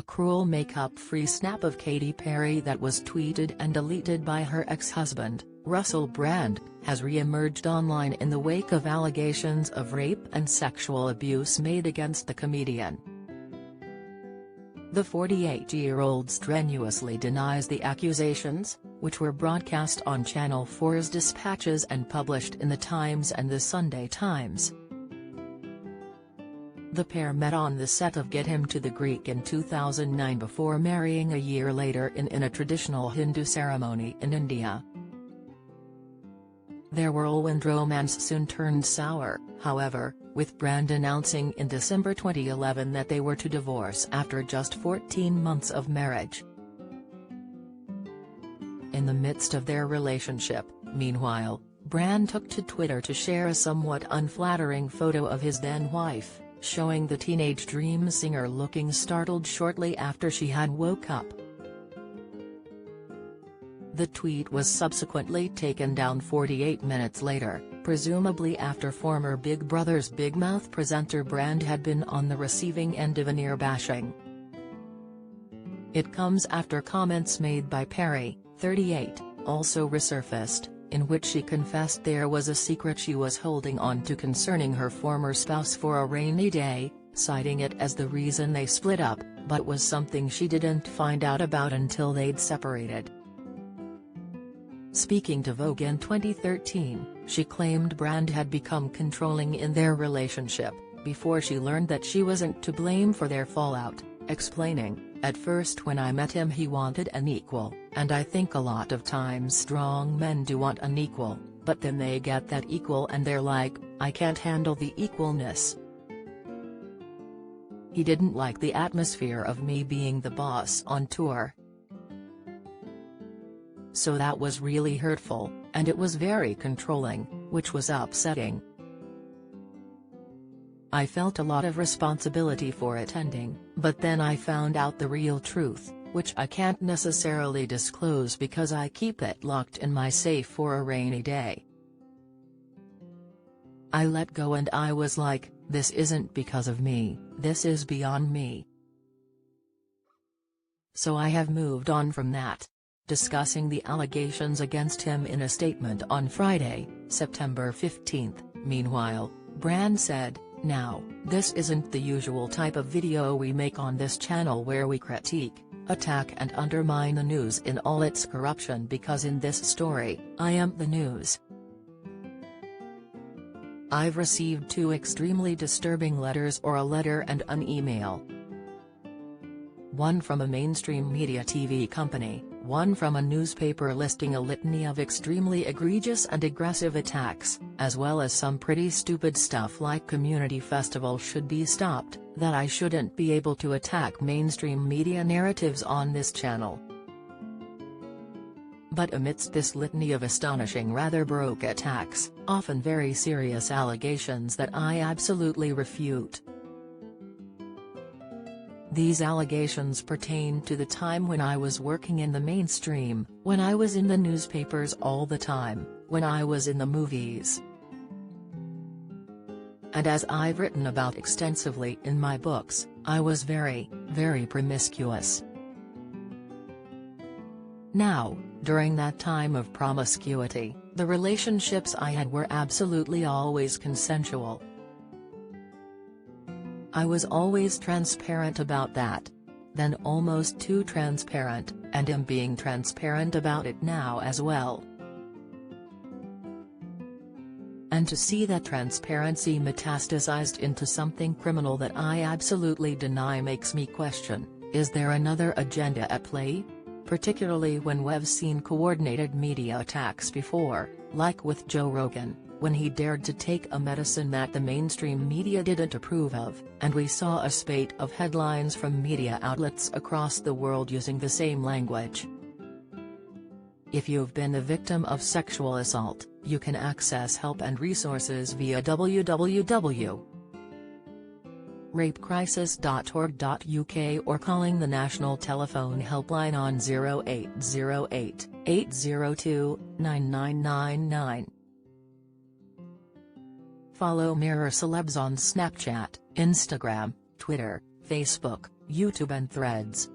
a cruel makeup-free snap of Katy Perry that was tweeted and deleted by her ex-husband, Russell Brand, has re-emerged online in the wake of allegations of rape and sexual abuse made against the comedian. The 48-year-old strenuously denies the accusations, which were broadcast on Channel 4's Dispatches and published in The Times and The Sunday Times. The pair met on the set of Get Him to the Greek in 2009 before marrying a year later in a traditional Hindu ceremony in India. Their whirlwind romance soon turned sour, however, with Brand announcing in December 2011 that they were to divorce after just 14 months of marriage. In the midst of their relationship, meanwhile, Brand took to Twitter to share a somewhat unflattering photo of his then-wife, showing the teenage dream singer looking startled shortly after she had woke up. The tweet was subsequently taken down 48 minutes later, presumably after former Big Brother's Big Mouth presenter Brand had been on the receiving end of an ear bashing. It comes after comments made by Perry, 38, also resurfaced, in which she confessed there was a secret she was holding on to concerning her former spouse for a rainy day, citing it as the reason they split up, but was something she didn't find out about until they'd separated. Speaking to Vogue in 2013, she claimed Brand had become controlling in their relationship, before she learned that she wasn't to blame for their fallout, explaining, "At first when I met him he wanted an equal, and I think a lot of times strong men do want an equal, but then they get that equal and they're like, I can't handle the equalness. He didn't like the atmosphere of me being the boss on tour. So that was really hurtful, and it was very controlling, which was upsetting. I felt a lot of responsibility for it ending, but then I found out the real truth, which I can't necessarily disclose because I keep it locked in my safe for a rainy day. I let go and I was like, this isn't because of me, this is beyond me. So I have moved on from that." Discussing the allegations against him in a statement on Friday, September 15, meanwhile, Brand said, "Now, this isn't the usual type of video we make on this channel where we critique, attack and undermine the news in all its corruption because in this story, I am the news. I've received 2 extremely disturbing letters or a letter and an email. One from a mainstream media TV company, one from a newspaper listing a litany of extremely egregious and aggressive attacks, as well as some pretty stupid stuff like community festivals should be stopped, that I shouldn't be able to attack mainstream media narratives on this channel. But amidst this litany of astonishing rather baroque attacks, often very serious allegations that I absolutely refute. These allegations pertain to the time when I was working in the mainstream, when I was in the newspapers all the time, when I was in the movies. And as I've written about extensively in my books, I was very, very promiscuous. Now, during that time of promiscuity, the relationships I had were absolutely always consensual. I was always transparent about that. Then almost too transparent, and am being transparent about it now as well. And to see that transparency metastasized into something criminal that I absolutely deny makes me question, is there another agenda at play? Particularly when we've seen coordinated media attacks before, like with Joe Rogan, when he dared to take a medicine that the mainstream media didn't approve of, and we saw a spate of headlines from media outlets across the world using the same language. If you've been the victim of sexual assault, you can access help and resources via www.rapecrisis.org.uk or calling the national telephone helpline on 0808 802 9999. Follow Mirror Celebs on Snapchat, Instagram, Twitter, Facebook, YouTube and Threads.